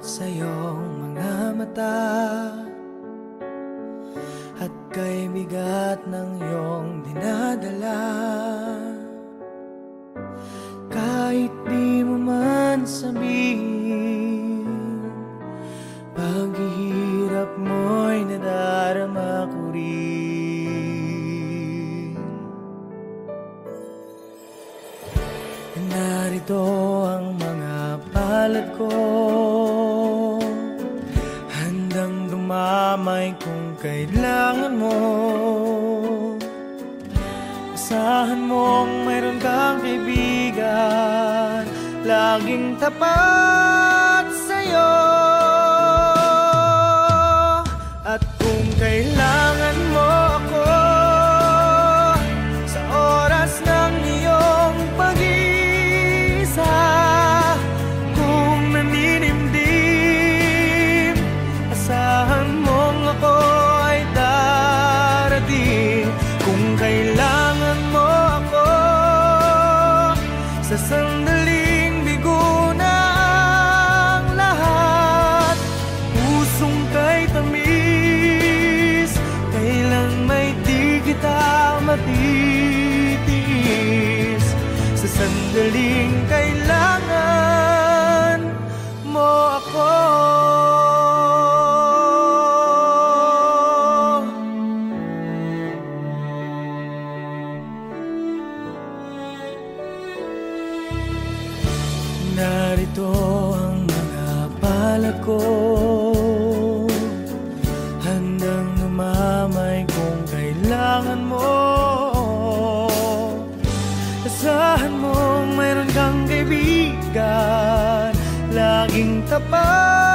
sa iyong mga mata at kay bigat ng iyong dinadala. Kahit di mo man sabihin, paghihirap mo'y nadarama ko rin. Narito ang mga palad ko, handang dumamay kung kailangan mo. Asahan mong mayroon kang kaibigan, laging tapat sa'yo. At kung kailangan mo ako sa oras ng iyong pag-iisa, kung naninimdim, asahan mong ako ay darating. Kung kailangan mo ako sa sandaling bigo na ang lahat, pusong kay tamis, kailan may di kita matitiis. Sa sandaling kailangan mo ako. Narito ang mga palad ko, handang lumamay kung kailangan mo. Asahan mong mayroon kang kaibigan, laging tapat